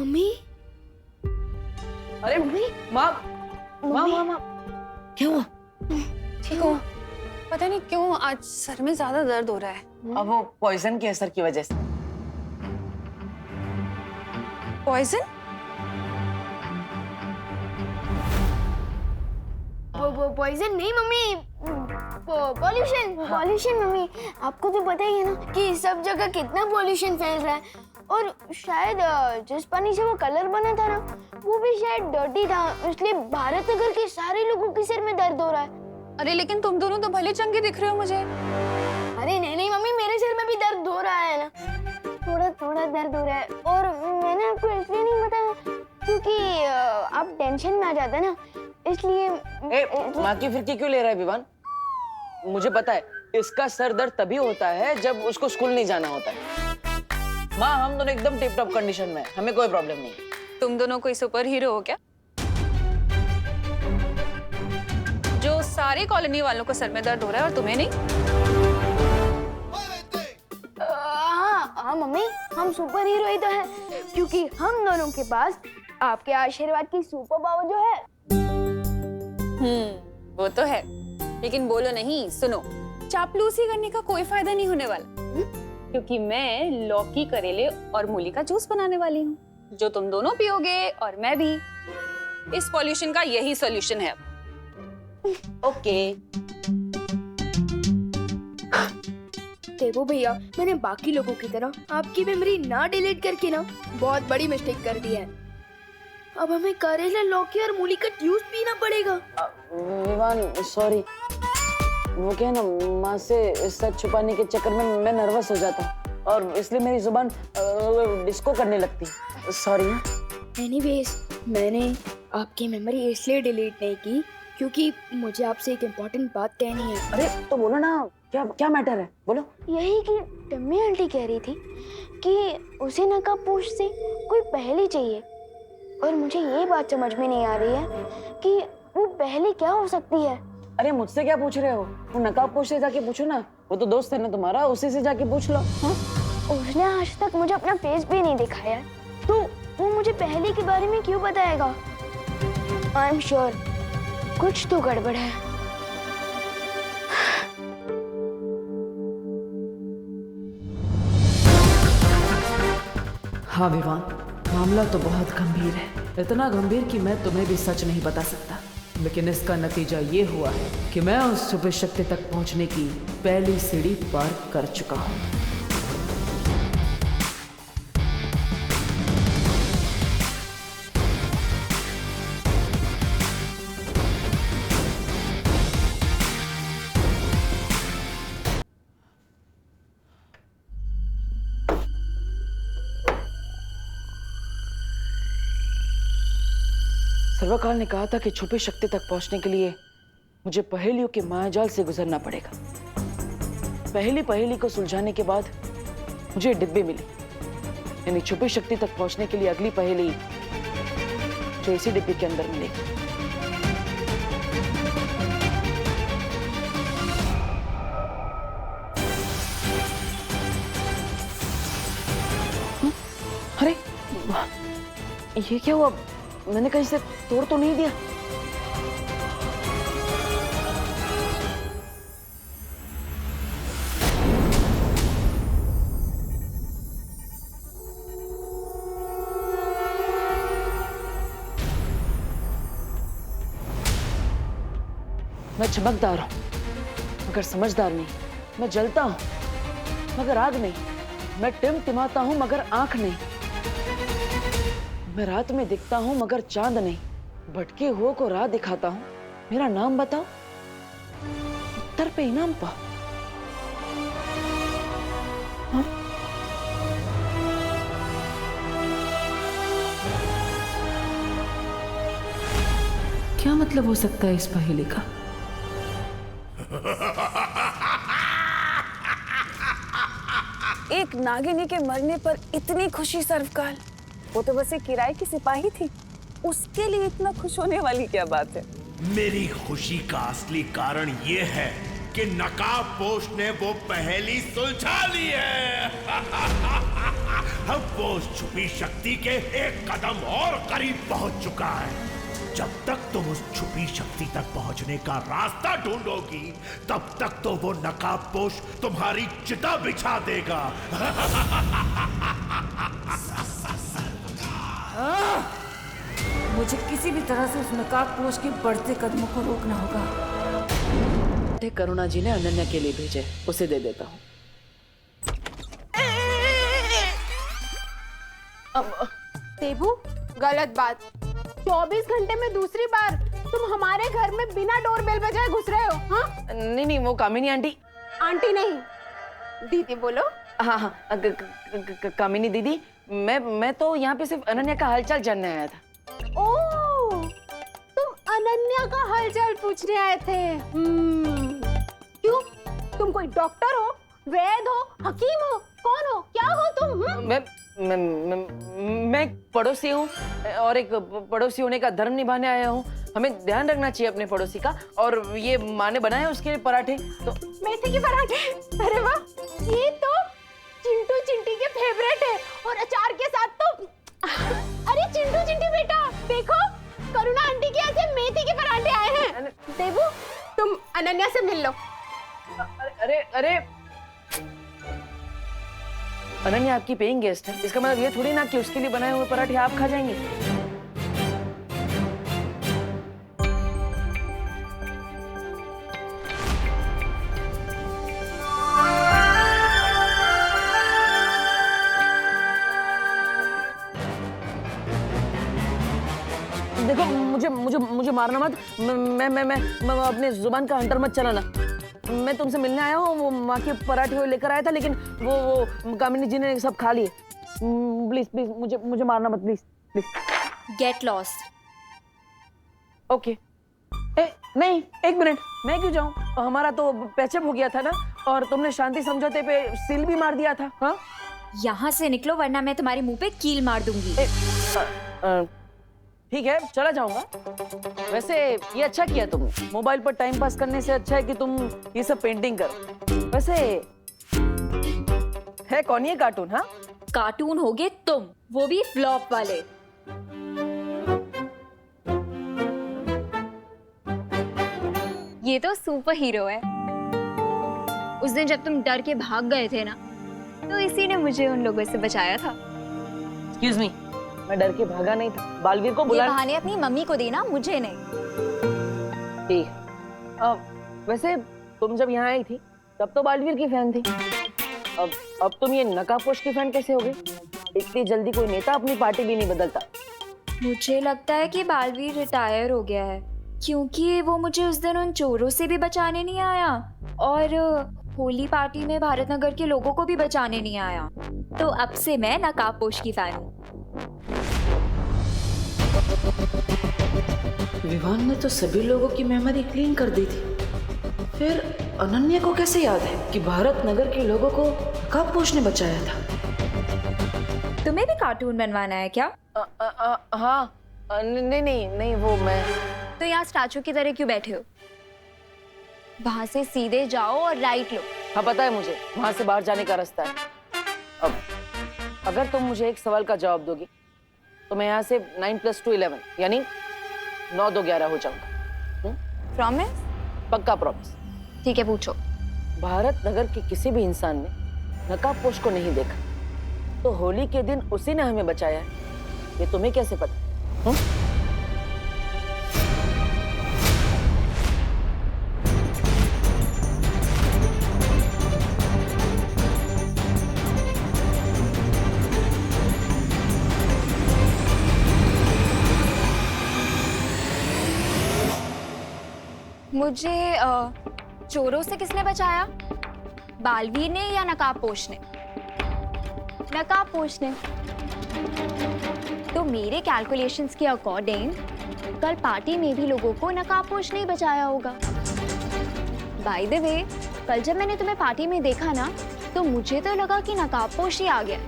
Mummy, अरे mummy, माँ माँ माँ माँ क्या हुआ? ठीक हो? पता नहीं क्यों आज सर में ज्यादा दर्द हो रहा है। अब वो पॉइजन के असर की वजह से। पॉइजन? वो पॉइजन नहीं मम्मी, पॉल्यूशन। पॉल्यूशन मम्मी, आपको तो पता ही है ना कि सब जगह कितना पॉल्यूशन फैल रहा है। और शायद जिस पानी से वो कलर बना था ना, वो भी शायद डर्टी था, इसलिए भारत नगर के सारे लोगों के सिर में दर्द हो रहा है। अरे लेकिन तुम दोनों तो भले चंगे दिख रहे हो मुझे। अरे नहीं मम्मी, मेरे सिर में भी दर्द हो रहा है ना, थोड़ा थोड़ा दर्द हो रहा है। और मैंने आपको इसलिए नहीं बताया क्योंकि आप टेंशन में आ जाते हैं ना, इसलिए। माँ की फिरकी क्यों ले रहा है विवान? मुझे पता है इसका सर दर्द तभी होता है जब उसको स्कूल नहीं जाना होता है। माँ हम दोनों एकदम टिप टॉप कंडीशन में, हमें कोई प्रॉब्लम नहीं है। तुम दोनों कोई सुपर हीरो हो क्या, जो सारे कॉलोनी वालों को सर में दर्द हो रहा है और तुम्हें नहीं? हाँ मम्मी, हम सुपर हीरो ही तो हैं, क्योंकि हम दोनों के पास आपके आशीर्वाद की सुपर पावर जो है। वो तो है, लेकिन बोलो नहीं, सुनो, चापलूसी करने का कोई फायदा नहीं होने वाला। क्योंकि मैं लौकी, करेले और मूली का जूस बनाने वाली हूँ, जो तुम दोनों पियोगे और मैं भी। इस पॉल्यूशन का यही सॉल्यूशन है। ओके। देखो भैया, मैंने बाकी लोगों की तरह आपकी मेमोरी ना डिलीट करके ना बहुत बड़ी मिस्टेक कर दी है। अब हमें करेला, लौकी और मूली का जूस पीना पड़ेगा। विवान सॉरी, वो क्या है ना, माँ से सच छुपाने के चक्कर में मैं नर्वस हो जाता हूँ और इसलिए मेरी जुबान डिस्को करने लगती है। सॉरी। एनीवेज, मैंने आपकी मेमोरी इसलिए डिलीट नहीं की क्योंकि मुझे आपसे एक इम्पोर्टेंट बात कहनी है। अरे तो बोलो ना, क्या क्या मैटर है, बोलो। यही कि टम्मी आंटी कह रही थी कि उसे नकाबपोश से कोई पहेली चाहिए, और मुझे ये बात समझ में नहीं आ रही है कि वो पहेली क्या हो सकती है। अरे मुझसे क्या पूछ रहे हो? वो नकाबपोश से जाके पूछो ना, वो तो दोस्त है ना तुम्हारा, उसी से जाके पूछ लो। उसने आज तक मुझे अपना फेस भी नहीं दिखाया, तो वो मुझे पहेली के बारे में क्यों बताएगा? आई एम श्योर कुछ तो गड़बड़ है। हाँ विवान, मामला तो बहुत गंभीर है, इतना गंभीर कि मैं तुम्हें भी सच नहीं बता सकता, लेकिन इसका नतीजा ये हुआ है कि मैं उस छुपी शक्ति तक पहुंचने की पहली सीढ़ी पार कर चुका हूं। सर्वकाल ने कहा था कि छुपी शक्ति तक पहुंचने के लिए मुझे पहेलियों के मायाजाल से गुजरना पड़ेगा। पहली पहेली को सुलझाने के बाद मुझे डिब्बे मिली, यानी छुपी शक्ति तक पहुंचने के लिए अगली पहेली जो इसी डिब्बे के अंदर मिलेगी। अरे ये क्या हुआ? मैंने कहीं से तोड़ तो नहीं दिया? मैं चमकदार हूं मगर समझदार नहीं, मैं जलता हूं मगर आग नहीं, मैं टिमटिमाता हूं मगर आंख नहीं, मैं रात में दिखता हूं मगर चांद नहीं, भटके हुओं को राह दिखाता हूं। मेरा नाम बताओ, उत्तर पे इनाम पाओ। हाँ? क्या मतलब हो सकता है इस पहेली का? एक नागिनी के मरने पर इतनी खुशी सर्वकाल, वो तो बस एक किराए की सिपाही थी, उसके लिए इतना खुश होने वाली क्या बात है? मेरी खुशी का असली कारण ये है कि नकाबपोश ने वो पहेली सुलझा ली है। अब वो उस छुपी शक्ति के एक कदम और करीब पहुंच चुका है। जब तक तुम उस छुपी शक्ति तक पहुंचने का रास्ता ढूंढोगी, तब तक तो वो नकाबपोश तुम्हारी चिता बिछा देगा। मुझे किसी भी तरह से उस नकाबपोश के बढ़ते कदमों को रोकना होगा। करुणा जी ने अनन्या के लिए भेजे, उसे दे देता हूँ। देबू, गलत बात। 24 घंटे में दूसरी बार तुम हमारे घर में बिना डोरबेल बजाए घुस रहे हो। हाँ? नहीं, वो कामिनी आंटी। आंटी नहीं, दीदी बोलो। हाँ, कामिनी दीदी, मैं तो यहाँ पे सिर्फ अनन्या का हालचाल जानने आया था। ओह, तुम अनन्या का हालचाल पूछने आए थे। क्यों? तुम कोई डॉक्टर हो, वैद हो, हकीम हो, कौन हो, क्या हो तुम? मैं पड़ोसी हूँ और एक पड़ोसी होने का धर्म निभाने आया हूँ। हमें ध्यान रखना चाहिए अपने पड़ोसी का। और ये माँ ने बनाए उसके लिए पराठे, तो मेथी के पराठे। अरे वाह, ये तो चिंटू चिंटी के फेवरेट है। और अचार के साथ तो अरे चिंटू चिंटी बेटा, देखो करुणा आंटी के यहाँ से मेथी के पराठे आए हैं। देबू, तुम अनन्या से मिल लो। अरे अनन्या आपकी पेइंग गेस्ट है, इसका मतलब ये थोड़ी ना कि उसके लिए बनाए हुए पराठे आप खा जाएंगे। देखो, मुझे मारना मत। मैं अपने जुबान का हंटर मत चलाना। मैं तुमसे मिलने आया हूँ, वो माँ के पराठे लेकर आया था, लेकिन वो कामिनी जी ने सब खा लिए। प्लीज मुझे मारना मत, प्लीज। Get lost. ओके। नहीं, एक मिनट, मैं क्यों जाऊँ? हमारा तो पैचअप हो गया था ना, और तुमने शांति समझौते पे सील भी मार दिया था। हाँ, यहाँ से निकलो वरना मैं तुम्हारे मुंह पे कील मार दूंगी। ठीक है, चला जाऊंगा। वैसे ये अच्छा किया तुमने, मोबाइल पर टाइम पास करने से अच्छा है कि तुम ये सब पेंटिंग करो। वैसे है कौन ये कार्टून? हाँ, कार्टून होगे तुम, वो भी फ्लॉप वाले। ये तो सुपर हीरो है। उस दिन जब तुम डर के भाग गए थे ना, तो इसी ने मुझे उन लोगों से बचाया था। एक्सक्यूज मी, मैं डर के भागा नहीं था। बालवीर को बुला। ये बहाने अपनी मम्मी को देना, मुझे नहीं। ठीक है। वैसे तुम जब यहाँ आई थी तब तो बालवीर की फैन थी। अब तुम ये नकाबपोश की फैन कैसे हो गई? इतनी जल्दी कोई नेता अपनी पार्टी भी नहीं बदलता। मुझे लगता है कि बालवीर रिटायर हो गया है, क्योंकि वो मुझे उस दिन उन चोरों से भी बचाने नहीं आया और होली पार्टी में भारत नगर के लोगों को भी बचाने नहीं आया। तो अब से मैं नकाबपोश की फैन हूँ। विवान ने तो सभी लोगों की मेमोरी क्लीन कर दी थी, फिर अनन्या को कैसे याद है कि भारत नगर के लोगों को नकाबपोश ने बचाया था? तुम्हें भी कार्टून बनवाना है क्या? हाँ, नहीं, वो मैं। तो यहाँ स्टैचू की तरह क्यों बैठे हो? वहां से सीधे जाओ और राइट लो। हाँ, पता है मुझे, वहां से बाहर जाने का रास्ता है। अब अगर तुम मुझे एक सवाल का जवाब दोगी तो मैं यहाँ से 9 + 2 11 यानी 9 2 11 हो जाऊंगा। प्रॉमिस? पक्का प्रॉमिस। ठीक है, पूछो। भारत नगर के किसी भी इंसान ने नकाबपोश को नहीं देखा, तो होली के दिन उसी ने हमें बचाया है। ये तुम्हें कैसे पता? मुझे चोरों से किसने बचाया? बालवीर ने या नकाबपोश ने? नकाबपोश ने। तो मेरे कैलकुलेशंस के अकॉर्डिंग कल पार्टी में भी लोगों को नकाबपोश नहीं बचाया होगा। बाय द वे, कल जब मैंने तुम्हें पार्टी में देखा ना, तो मुझे तो लगा कि नकाबपोश ही आ गया।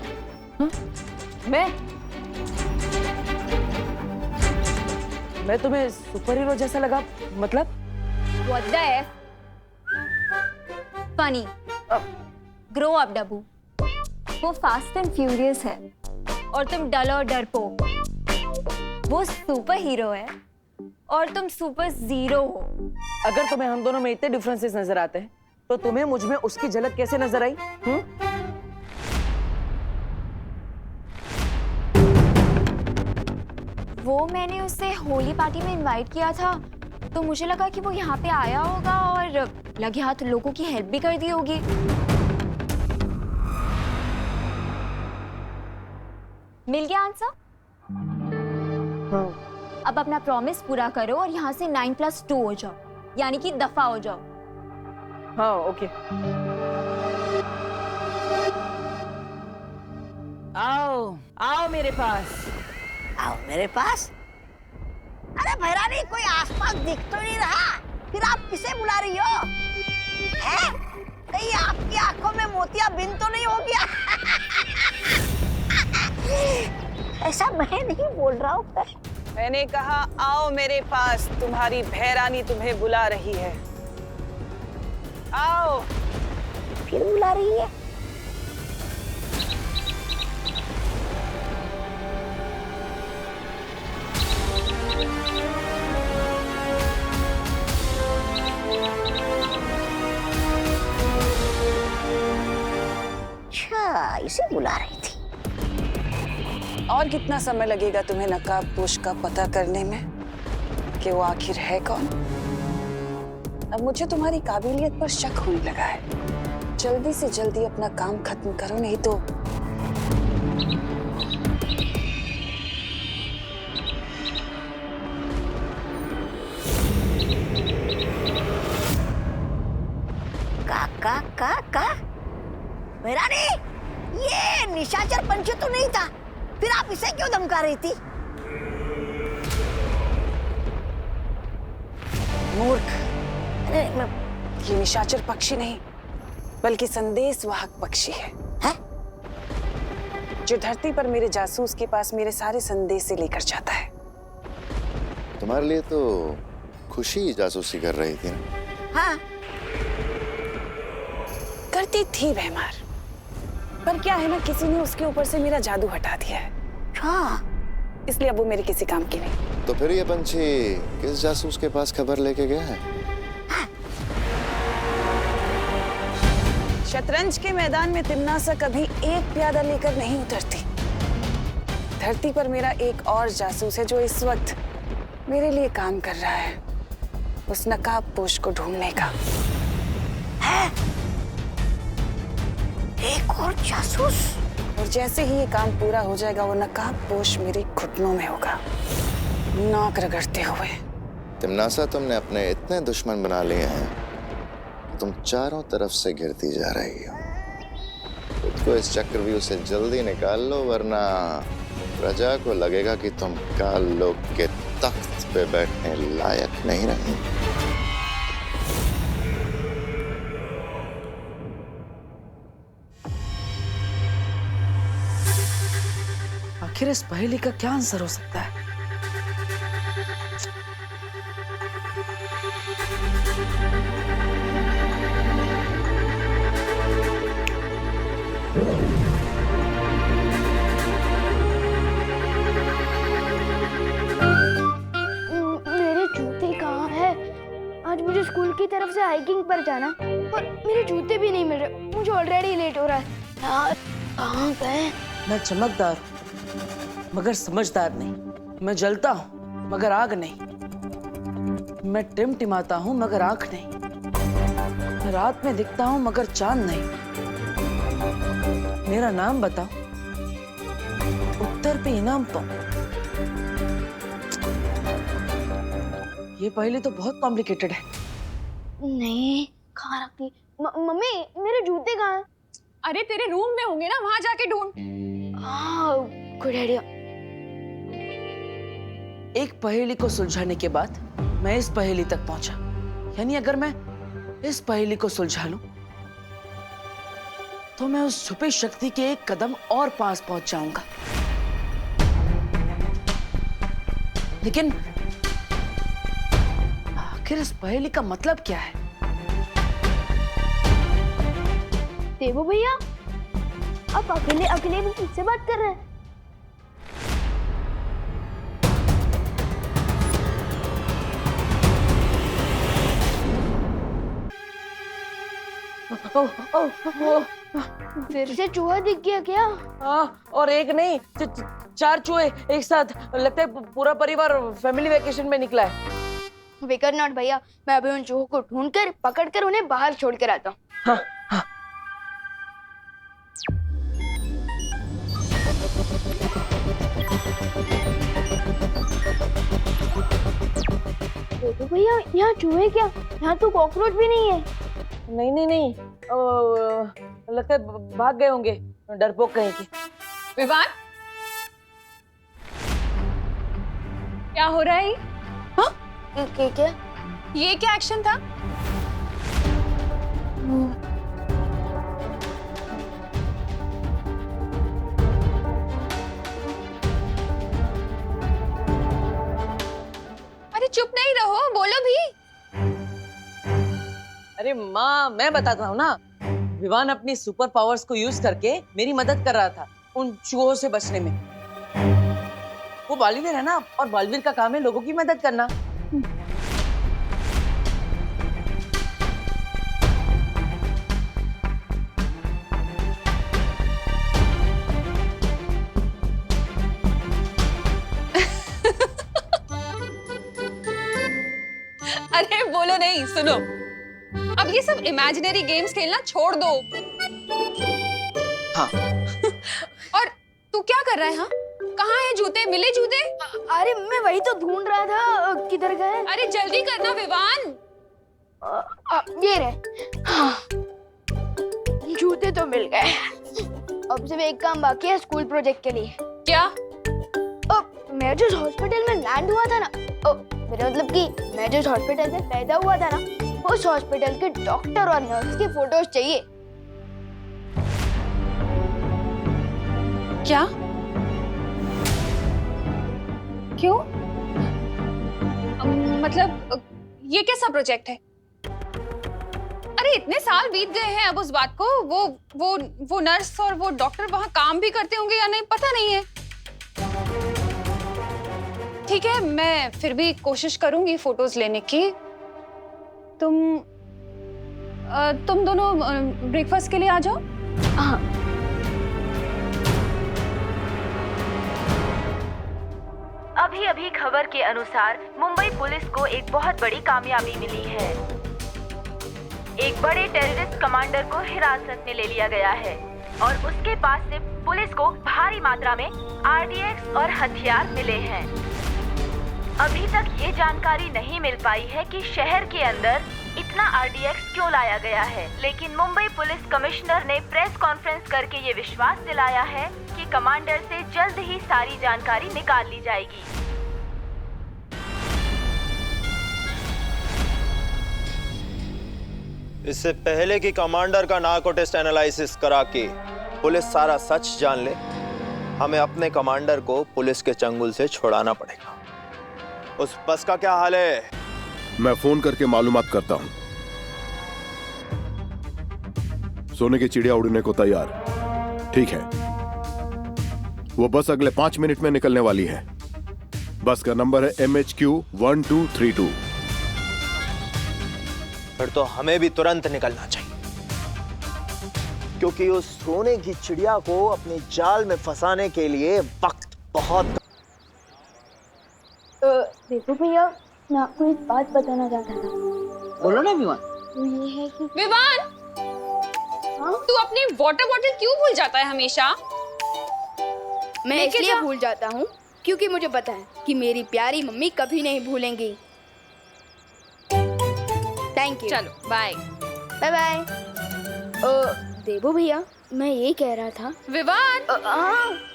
मैं तुम्हें सुपर हीरो जैसा लगा? मतलब What the F? Funny. Grow up, डब्बू। वो फास्ट एंड फ्यूरियस है और तुम डल और डरपोक। वो सुपर हीरो है और तुम सुपर जीरो हो। अगर तुम्हें हम दोनों में इतने डिफरेंसेस नजर आते हैं तो तुम्हें मुझ में उसकी झलक कैसे नजर आई? वो मैंने उसे होली पार्टी में इनवाइट किया था, तो मुझे लगा कि वो यहाँ पे आया होगा और लगे हाथ लोगों की हेल्प भी कर दी होगी। मिल गया आंसर? अब अपना प्रॉमिस पूरा करो और यहाँ से 9+2 हो जाओ, यानी कि दफा हो जाओ। हाँ, ओके। आओ आओ मेरे पास। आओ मेरे पास। अरे भैरानी, कोई आसपास दिख तो नहीं रहा, फिर आप किसे बुला रही हो? हैं? कहीं आपकी आंखों में मोतिया बिंद तो नहीं हो गया? ऐसा मैं नहीं बोल रहा हूँ। मैंने कहा आओ मेरे पास, तुम्हारी भैरानी तुम्हें बुला रही है। आओ। फिर बुला रही है? अच्छा, इसे बुला रही थी। और कितना समय लगेगा तुम्हें नकाबपोश का पता करने में कि वो आखिर है कौन? अब मुझे तुम्हारी काबिलियत पर शक होने लगा है। जल्दी से जल्दी अपना काम खत्म करो, नहीं तो का भैरानी, ये निशाचर पंच तो नहीं था, फिर आप इसे क्यों धमका रही थी? मूर्ख। ये निशाचर पक्षी नहीं बल्कि संदेशवाहक पक्षी है, जो धरती पर मेरे जासूस के पास मेरे सारे संदेश से लेकर जाता है। तुम्हारे लिए तो खुशी जासूसी कर रही थी ना? हाँ, करती थी भैमार, पर क्या है ना, किसी ने उसके ऊपर से मेरा जादू हटा दिया है। हाँ, इसलिए अब वो मेरे किसी काम की नहीं। तो फिर ये पंछी किस जासूस के पास खबर लेके गया है? शतरंज के मैदान में तिम्नासा कभी एक प्यादा लेकर नहीं उतरती। धरती पर मेरा एक और जासूस है जो इस वक्त मेरे लिए काम कर रहा है, उस नकाबपोश को ढूंढने का। है? एक और जासूस? और जैसे ही ये काम पूरा हो जाएगा, वो नकाबपोश मेरे घुटनों में होगा, नाक रगड़ते हुए। तिम्नासा, तुमने अपने इतने दुश्मन बना लिए हैं, तुम चारों तरफ से घिरती जा रही हो। खुद को इस चक्रव्यूह से जल्दी निकाल लो, वरना प्रजा को लगेगा कि तुम काल लोक के तख्त पे बैठने लायक नहीं रही। आखिर इस पहेली का क्या आंसर हो सकता है? मेरे जूते कहाँ है? आज मुझे स्कूल की तरफ से हाइकिंग पर जाना और मेरे जूते भी नहीं मिल रहे। मुझे ऑलरेडी लेट हो रहा है यार। कहाँ गए? मैं चमकदार हूँ मगर समझदार नहीं। मैं जलता हूँ मगर आग नहीं। मैं टिमटिमाता हूँ मगर आंख नहीं। मैं रात में दिखता हूँ मगर चांद नहीं। मेरा नाम बताओ, उत्तर पे इनाम पाऊं। ये पहेली तो बहुत कॉम्प्लिकेटेड है। नहीं, कहाँ रखती? मम्मी, मेरे जूते कहाँ हैं? अरे तेरे रूम में होंगे ना, वहां जाके ढूंढ। Good idea. एक पहेली को सुलझाने के बाद मैं इस पहेली तक पहुंचा, यानी अगर मैं इस पहेली को सुलझा लूं तो मैं उस छुपी शक्ति के एक कदम और पास पहुंच जाऊंगा। लेकिन आखिर इस पहेली का मतलब क्या है? देवू भैया, आप अकेले अकेले भी किससे बात कर रहे हैं? फिर से चूहा दिख गया क्या? हाँ, और एक नहीं, 4 चूहे एक साथ। लगता है पूरा परिवार फैमिली वेकेशन में निकला है। विकर नॉट भैया, मैं अभी उन चूहों को ढूंढकर पकड़कर उन्हें बाहर छोड़ कर आता हूँ। हाँ, हाँ। देखो भैया, यहाँ चूहे क्या, यहाँ तो कॉकरोच भी नहीं है। नहीं नहीं नहीं, लगता है भाग गए होंगे, डरपोक कहीं की। विवान, क्या हो रहा है? हाँ? क्या? ये क्या एक्शन था? अरे चुप नहीं रहो, बोलो भी। अरे माँ, मैं बताता हूँ ना। विवान अपनी सुपर पावर्स को यूज करके मेरी मदद कर रहा था उन चूहों से बचने में। वो बालवीर है ना, और बालवीर का काम है लोगों की मदद करना। अरे बोलो नहीं, सुनो। अब ये सब इमेजिनरी गेम्स खेलना छोड़ दो। हाँ। और तू क्या कर रहा है? हाँ, कहाँ है जूते? मिले जूते? अरे मैं वही तो ढूंढ रहा था, किधर गए? अरे जल्दी करना विवान। ये रहे। हाँ, जूते तो मिल गए। अब सिर्फ एक काम बाकी है स्कूल प्रोजेक्ट के लिए। क्या? मैं जिस हॉस्पिटल में लैंड हुआ था ना, मेरा मतलब कि मैं जिस हॉस्पिटल में पैदा हुआ था ना, उस हॉस्पिटल के डॉक्टर और नर्स की फोटोज चाहिए। क्या? क्यों? मतलब ये कैसा प्रोजेक्ट है? अरे इतने साल बीत गए हैं अब उस बात को। वो नर्स और वो डॉक्टर वहां काम भी करते होंगे या नहीं पता नहीं है। ठीक है, मैं फिर भी कोशिश करूंगी फोटोज लेने की। तुम दोनों ब्रेकफास्ट के लिए आ जाओ। हाँ। अभी अभी खबर के अनुसार मुंबई पुलिस को एक बहुत बड़ी कामयाबी मिली है। एक बड़े टेररिस्ट कमांडर को हिरासत में ले लिया गया है और उसके पास से पुलिस को भारी मात्रा में आरडीएक्स और हथियार मिले हैं। अभी तक ये जानकारी नहीं मिल पाई है कि शहर के अंदर इतना आरडीएक्स क्यों लाया गया है, लेकिन मुंबई पुलिस कमिश्नर ने प्रेस कॉन्फ्रेंस करके ये विश्वास दिलाया है कि कमांडर से जल्द ही सारी जानकारी निकाल ली जाएगी। इससे पहले कि कमांडर का नार्को टेस्ट एनालिसिस करा के पुलिस सारा सच जान ले, हमें अपने कमांडर को पुलिस के चंगुल से छुड़ाना पड़ेगा। उस बस का क्या हाल है? मैं फोन करके मालूमात करता हूं। सोने की चिड़िया उड़ने को तैयार। ठीक है, वो बस अगले 5 मिनट में निकलने वाली है। बस का नंबर है MHQ 1232। फिर तो हमें भी तुरंत निकलना चाहिए, क्योंकि उस सोने की चिड़िया को अपने जाल में फंसाने के लिए वक्त बहुत। देखो भैया, मैं आपको एक बात बताना चाहता था। बोलो ना विवान। वो ये है कि विवान, हाँ? तू अपनी वाटर बॉटल क्यों भूल जाता है हमेशा? मैं इसलिए भूल जाता हूँ क्योंकि मुझे पता है कि मेरी प्यारी मम्मी कभी नहीं भूलेंगी। Thank you. चलो बाय। Bye bye. देवो भैया, मैं ये कह रहा था। विवान,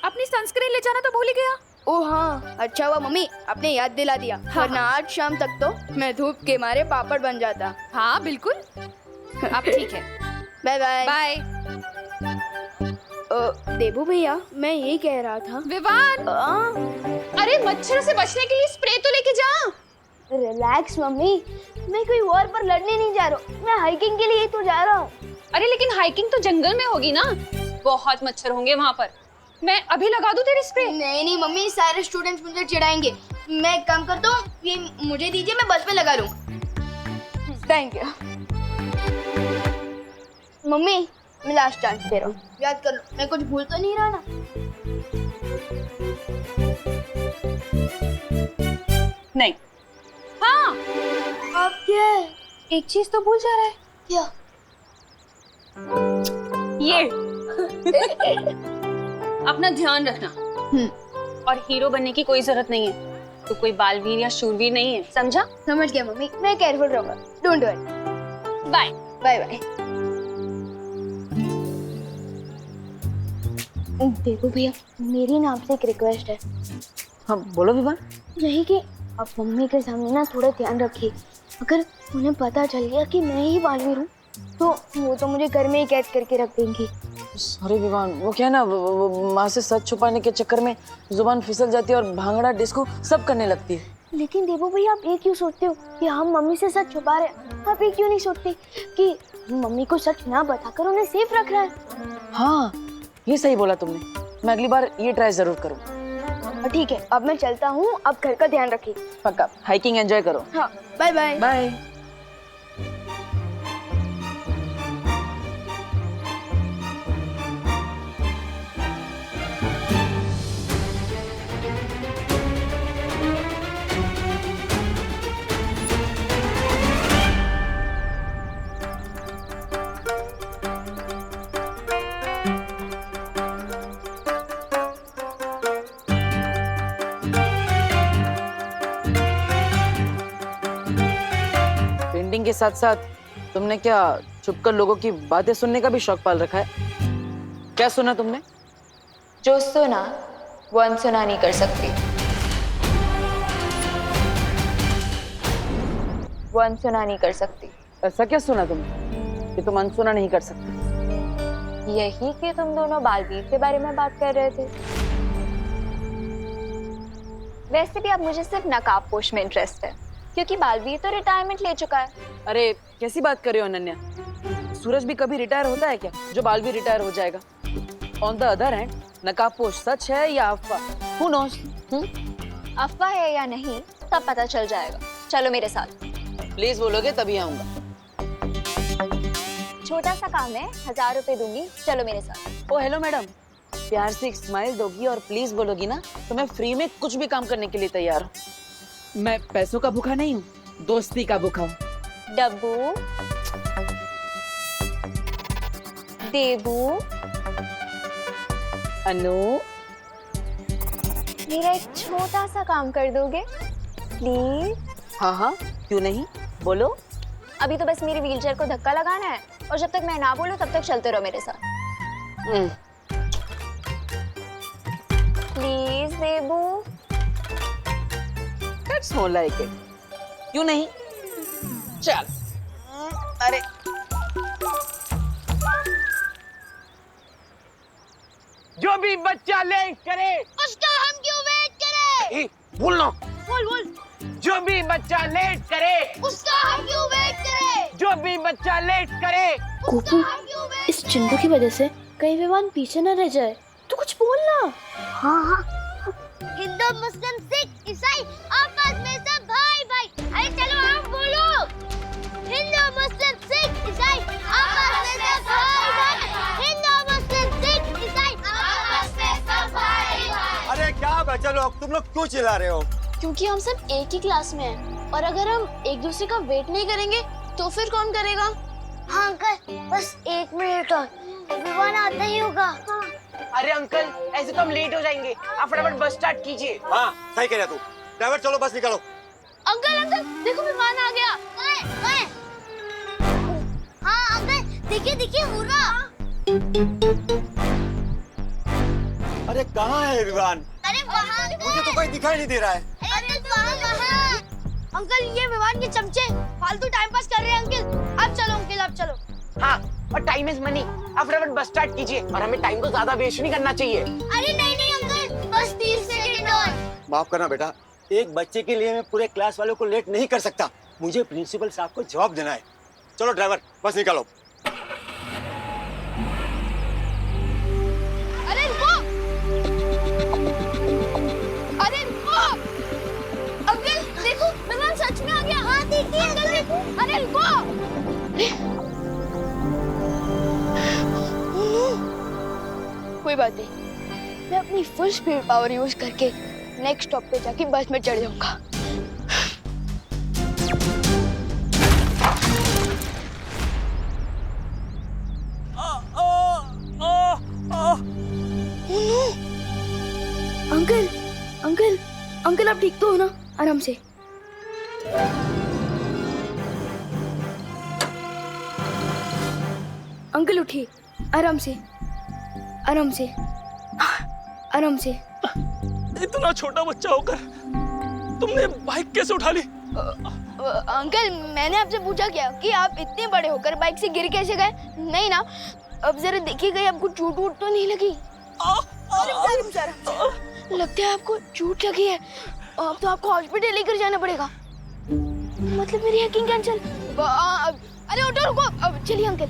अपनी सनस्क्रीन ले जाना तो भूल ही गया। ओ हाँ, अच्छा हुआ मम्मी आपने याद दिला दिया, वरना आज शाम तक तो मैं धूप के मारे पापड़ बन जाता। हाँ बिल्कुल, अब ठीक है। Bye bye. बाय। देवो भैया, मैं ये कह रहा था। विवान, अरे मच्छर से बचने के लिए स्प्रे तो लेके जा। रिलैक्स मम्मी, मैं कोई वॉर पर लड़ने नहीं जा रहा हूँ, मैं हाइकिंग के लिए तो जा रहा हूँ। अरे लेकिन हाइकिंग तो जंगल में होगी ना। बहुत मच्छर होंगे वहां पर। मैं अभी लगा दूं तेरे स्प्रे? नहीं नहीं मम्मी, सारे स्टूडेंट्स मुझे चिढ़ाएंगे। मैं एक काम करता हूँ, ये मुझे दीजिए, मैं बस पे लगा लूंगा। थैंक यू मम्मी, मैं लास्ट चांस दे रहा हूँ, याद कर लो, मैं कुछ भूल तो नहीं रहा ना? नहीं। हाँ, अब क्या है? एक चीज तो भूल जा रहा है। क्या? ये अपना ध्यान रखना। और हीरो बनने की कोई जरूरत नहीं है। तो कोई बालवीर या शूरवीर नहीं है, समझा? समझ गया मम्मी, मैं केयरफुल रहूंगा। Don't worry. Bye bye bye. देखो भैया, मेरी ना आपसे एक रिक्वेस्ट है। हाँ बोलो विवान। यही कि आप मम्मी के सामने ना थोड़ा ध्यान रखिए। अगर उन्हें पता चल गया कि मैं ही बालवीर हूँ तो वो तो मुझे घर में ही कैद करके रख देंगी। सॉरी विवान, वो क्या है ना, वो माँ से सच छुपाने के चक्कर में जुबान फिसल जाती है और भांगड़ा डिस्को सब करने लगती है। लेकिन देवो भैया, आप ये क्यों सोचते हो कि हम मम्मी से सच छुपा रहे हैं? आप ये क्यों नहीं सोचते कि मम्मी को सच ना बताकर उन्हें सेफ रख रहा है? हाँ ये सही बोला तुमने, मैं अगली बार ये ट्राई जरूर करूँ। ठीक है, अब मैं चलता हूँ, अब घर का ध्यान रखिए। पक्का, हाइकिंग एंजॉय करो। हाँ, बाय बाय। बाय। के साथ साथ तुमने क्या छुपकर लोगों की बातें सुनने का भी शौक पाल रखा है? क्या सुना तुमने? जो सुना वो अनसुना नहीं कर सकती। वो अनसुना नहीं कर सकती। ऐसा क्या सुना तुमने कि तुम अनसुना नहीं कर सकते? यही कि तुम दोनों बालवीर के बारे में बात कर रहे थे। वैसे भी अब मुझे सिर्फ नकाबपोश में इंटरेस्ट है, क्योंकि बालवीर तो रिटायरमेंट ले चुका है। अरे कैसी बात कर रहे हो अनन्या? सूरज भी कभी रिटायर होता है क्या जो बालवीर रिटायर हो जाएगा? ऑन द अदर हैंड, नकाबपोश सच है या अफवाह? Who knows? अफवाह है या नहीं तब पता चल जाएगा। चलो मेरे साथ। प्लीज बोलोगे तभी आऊंगा। छोटा सा काम है, 1000 रुपए दूंगी, चलो मेरे साथ। ओ हेलो मैडम, प्यार से एक स्माइल दोगी और प्लीज बोलोगी ना तो मैं फ्री में कुछ भी काम करने के लिए तैयार हूँ। मैं पैसों का भूखा नहीं हूँ, दोस्ती का भूखा हूँ। डब्बू दे दूं? अनु, मेरा एक छोटा सा काम कर दोगे प्लीज? हाँ हाँ क्यों नहीं, बोलो। अभी तो बस मेरी व्हीलचेयर को धक्का लगाना है और जब तक मैं ना बोलूं तब तक चलते रहो मेरे साथ। Please Debu. That's more like it. क्यों नहीं? चल। अरे जो भी बच्चा लेट करे उसका हम क्यों वेट करें? बोलना। बोल। जो भी बच्चा लेट करे उसका हम क्यों वेट करें? जो भी बच्चा लेट करे। गोपू, इस चिंटू की वजह से कहीं विवान पीछे न रह जाए, तू कुछ बोलना। हाँ। हिंदू, मुस्लिम, सिख, ईसाई आपस में सब भाई भाई। अरे चलो आप बोलो। हिंदू, मुस्लिम, सिख, ईसाई आपस में सब भाई भाई। हिंदू, मुस्लिम, सिख, ईसाई आपस में सब भाई भाई। अरे क्या बच्चे लोग, तुम लोग क्यों चिल्ला रहे हो? क्योंकि हम सब एक ही क्लास में हैं और अगर हम एक दूसरे का वेट नहीं करेंगे तो फिर कौन करेगा? हाँ अंकल, बस 1 मिनट और, विवान आता ही होगा। हाँ। अरे अंकल, ऐसे तो हम लेट हो जाएंगे, आप फटाफट बस स्टार्ट कीजिए। हाँ सही कह रहा तू। ड्राइवर चलो बस निकालो। अंकल देखो विमान आ गया। हाँ अंकल, देखिए हुर्रा। अरे कहाँ है विमान? अरे वहाँ मुझे तो कोई दिखाई नहीं दे रहा है। वहाँ। अंकल ये विमान के चमचे फालतू टाइम पास कर रहे हैं अंकल। आप चलो। हाँ, और टाइम इज मनी, आप फटाफट बस स्टार्ट कीजिए और हमें टाइम को ज्यादा वेस्ट नहीं करना चाहिए। अरे नहीं अंकल, बस 30 सेकंड और। माफ करना बेटा, एक बच्चे के लिए मैं पूरे क्लास वालों को लेट नहीं कर सकता। मुझे प्रिंसिपल साहब को जवाब देना है। चलो ड्राइवर बस निकालो। कोई बात नहीं, मैं अपनी फुल स्पीड पावर यूज करके नेक्स्ट स्टॉप पे जाके बस में चढ़ जाऊंगा। अंकल अंकल अंकल, आप ठीक तो हो ना? आराम से। अंकल उठिए, आराम से आराम से आराम से। इतना छोटा बच्चा होकर तुमने बाइक कैसे उठा ली? अंकल, मैंने आपसे पूछा क्या कि आप इतने बड़े होकर बाइक से गिर कैसे गए? नहीं ना? अब जरा देखिएगा, आपको चोट वोट तो नहीं लगी? लगता है आपको चोट लगी है। अब तो आपको हॉस्पिटल लेकर जाना पड़ेगा। मतलब मेरी हैकिंग कैंसिल। अरे ऑटो रुको, अब चलिए अंकल।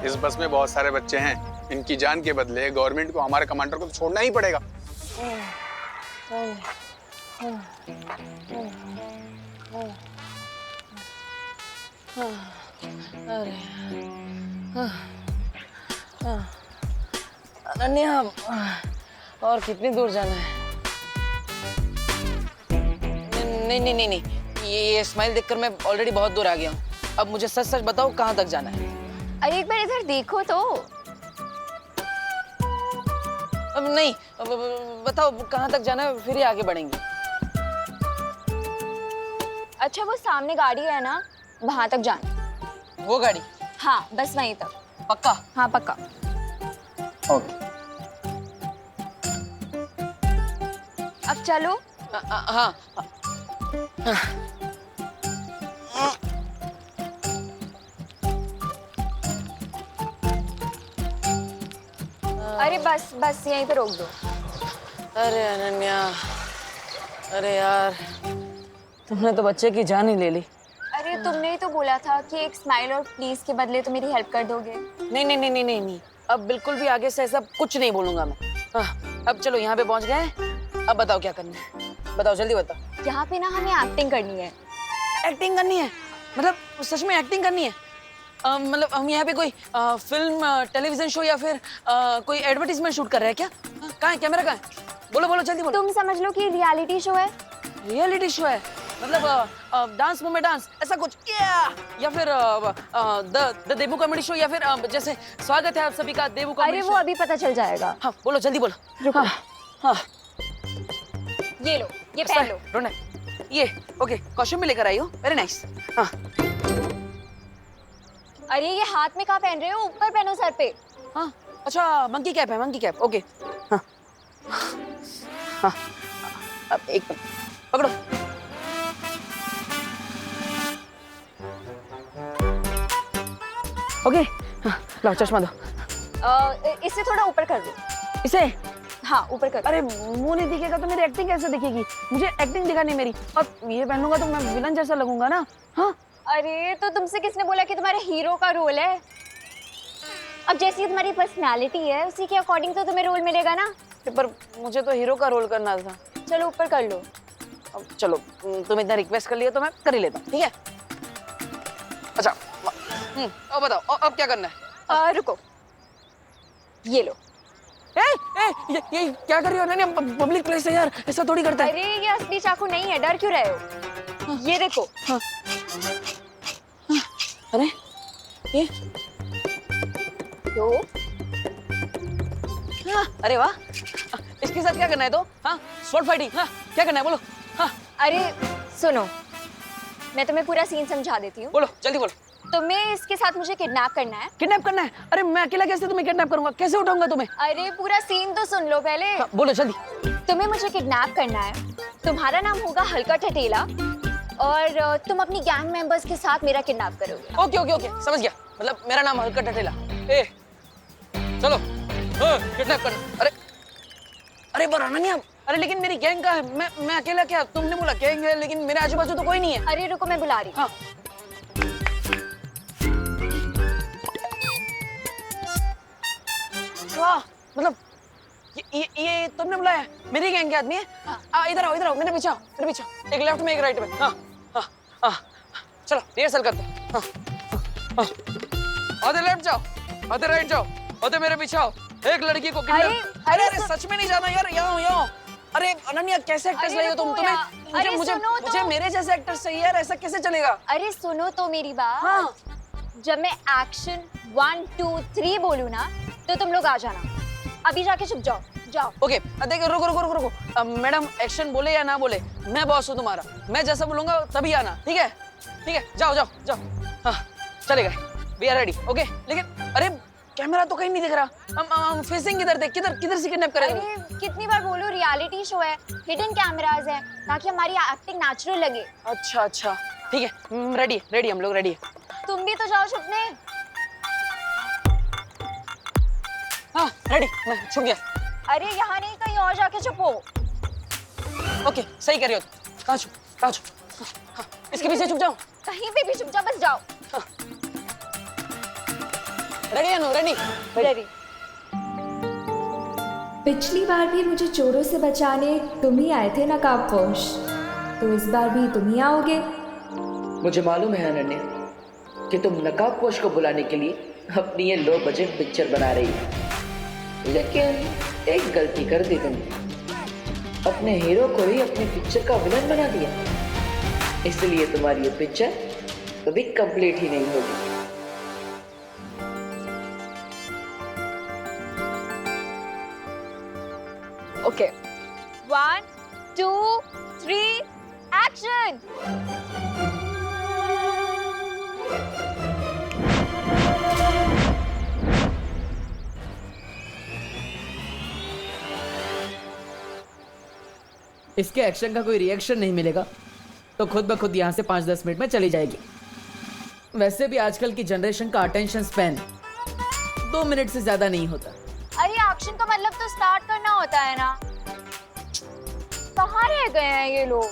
इस बस में बहुत सारे बच्चे हैं। इनकी जान के बदले गवर्नमेंट को हमारे कमांडर को तो छोड़ना ही पड़ेगा। अनन्या, और कितनी दूर जाना है? नहीं नहीं नहीं नहीं, ये स्माइल देखकर मैं ऑलरेडी बहुत दूर आ गया हूँ। अब मुझे सच सच बताओ कहाँ तक जाना है? अरे एक बार इधर देखो तो। अब नहीं, बताओ कहाँ तक जाना है, फिर ही आगे बढ़ेंगे। अच्छा, वो सामने गाड़ी है ना, वहां तक जाना। वो गाड़ी? हाँ, बस वहीं तक। पक्का? हाँ पक्का। ओके। अब चलो। हाँ। अरे बस बस यहीं पे रोक दो। अरे अनन्या, अरे यार, तुमने तो बच्चे की जान ही ले ली। अरे तुमने ही तो बोला था कि एक स्माइल और प्लीज के बदले तो मेरी हेल्प कर दोगे। नहीं नहीं नहीं नहीं नहीं नहीं, अब बिल्कुल भी आगे से ऐसा कुछ नहीं बोलूंगा मैं। अब चलो, यहाँ पे पहुँच गए। अब बताओ क्या करना है, बताओ जल्दी बताओ। यहाँ पे ना हमें एक्टिंग करनी है। एक्टिंग करनी है? मतलब सच में एक्टिंग करनी है? मतलब हम यहाँ पे कोई फिल्म टेलीविजन शो या फिर कोई एडवर्टीजमेंट शूट कर रहे हैं क्या? कहाँ है कैमरा, कहाँ है? बोलो बोलो जल्दी बोलो। तुम समझ लो कि रियलिटी शो है। रियलिटी शो है? मतलब डांस मूव में डांस, ऐसा कुछ? या फिर द देबू कॉमेडी शो, या फिर जैसे स्वागत है आप सभी का देबू कॉमेडी अरे शो। वो अभी पता चल जाएगा। हाँ बोलो जल्दी बोलो। रुको। हाँ। ये लो, ये पहन लो। रोना, ये ओके, कॉस्ट्यूम भी लेकर आई हो, वेरी नाइस। हाँ। अरे ये हाथ में कहाँ पहन रहे हो? ऊपर पहनो सर पे। हाँ अच्छा, मंकी कैप है, मंकी कैप। ओके। हाँ हाँ, अब एक मिनट पकड़ो। ओके, हाँ, लाओ चश्मा दो। इससे थोड़ा ऊपर कर दो। इसे? हाँ ऊपर कर। अरे मुंह नहीं दिखेगा तो मेरी एक्टिंग कैसे दिखेगी? मुझे एक्टिंग दिखानी है मेरी, और ये पहन लूंगा तो मैं विलन जैसा लगूंगा ना। हाँ। अरे तो तुमसे किसने बोला कि तुम्हारे हीरो का रोल है? अब जैसी तुम्हारी पर्सनालिटी है उसी के अकॉर्डिंग तो तुम्हें रोल मिलेगा ना। पर मुझे तो हीरो का रोल करना था। चलो ऊपर कर लो। अब चलो, तुम इतना रिक्वेस्ट कर लिया तो मैं कर ही लेता हूँ, ठीक है? अच्छा, अब बताओ अब क्या करना है? रुको, ये लो। ये क्या कर रही हो अनन्या? पब्लिक प्लेस है यार, ऐसा थोड़ी करता है। अरे ये असली चाकू नहीं है, डर क्यों रहे हो? ये देखो। हाँ। अरे ये तो हाँ, अरे वाह, इसके साथ क्या करना है? तो हाँ, स्वॉर्ड फाइटिंग। हाँ, क्या करना है बोलो। हाँ। अरे सुनो, मैं तुम्हें पूरा सीन समझा देती हूँ। बोलो जल्दी बोलो। तुम्हें इसके साथ मुझे किडनैप करना है। किडनैप करना है? अरे मैं अकेला कैसे तुम्हें किडनैप करूंगा? कैसे उठाऊंगा तुम्हें? अरे पूरा सीन तो सुन लो पहले। हाँ, बोलो जल्दी। तुम्हें मुझे किडनैप करना है। तुम्हारा नाम होगा हल्का ठठेला और तुम अपनी गैंग मेंबर्स के साथ मेरा किडनैप करोगे। ओके ओके ओके, समझ गया। मतलब मेरा नाम हल्का ठठेला। चलो किडनैप करना। अरे पर अनन्या, अरे लेकिन मेरी गैंग का है, मैं अकेला क्या? तुमने बोला गैंग है, लेकिन मेरे आजू बाजू तो कोई नहीं है। अरे रुको, मैं बुला रही हूँ। हाँ। वाह, मतलब ये तुमने बुलाया? मेरी गैंग के आदमी है? इधर आओ, मेरे पीछे आओ, एक लेफ्ट में एक राइट में। हाँ, चलो रिहर्सल करते हैं। आधे लेफ्ट जाओ, आधे राइट जाओ, आधे मेरे पीछे आओ। एक लड़की को अरे सच में नहीं जाना यार, यहाँ। अरे अनन्या, कैसे एक्टर्स लाई हो तुम? मुझे मेरे जैसे एक्टर्स चाहिए यार, ऐसा कैसे चलेगा? अरे सुनो तो मेरी बात। हाँ। जब मैं एक्शन 1 2 3 बोलूँ ना तो तुम लोग आ जाना। अभी जाके चुप जाओ। ओके, देखो रुको। मैडम एक्शन बोले या ना बोले, मैं बॉस हूँ तुम्हारा। मैं जैसा बोलूंगा तभी आना, ठीक है? जाओ। हाँ, चलेगा। We are ready, okay. लेकिन अरे कैमरा तो कहीं नहीं दिख रहा। फेसिंग किधर देख, किधर से किडनैप करेंगे? अरे कितनी बार बोलूं, रियलिटी शो है, हिडन कैमरास है, ताकि हमारी एक्टिंग नेचुरल लगे। अच्छा, ठीक है। रेडी हम लोग रेडी है। तुम भी तो जाओ छुपने। हाँ, रेडी, मैं छुप गया। अरे यहाँ नहीं, कहीं और जाके छुपो। ओके, सही कर रही हो। कहाँ छुप? हाँ, इसके पीछे छुप जाओ। कहीं पे भी छुप जाओ, बस जाओ। रेडी। पिछली बार भी मुझे चोरों से बचाने तुम ही आए थे नकाबपोश, तो इस बार भी तुम ही आओगे। मुझे मालूम है अनन्या कि तुम नकाबपोश को बुलाने के लिए अपनी ये लो बजट पिक्चर बना रही हो, लेकिन एक गलती कर दी तुमने। अपने हीरो को ही अपनी पिक्चर का विलन बना दिया, इसलिए तुम्हारी ये पिक्चर कभी कंप्लीट ही नहीं होगी। Okay, 1 2 3 action. इसके एक्शन का कोई रिएक्शन नहीं मिलेगा तो खुद ब खुद यहाँ से 5-10 मिनट में चली जाएगी। वैसे भी आजकल की जनरेशन का अटेंशन स्पैन 2 मिनट से ज्यादा नहीं होता। अरे एक्शन का मतलब तो स्टार्ट करना होता है ना। कहाँ रह गए हैं ये लोग?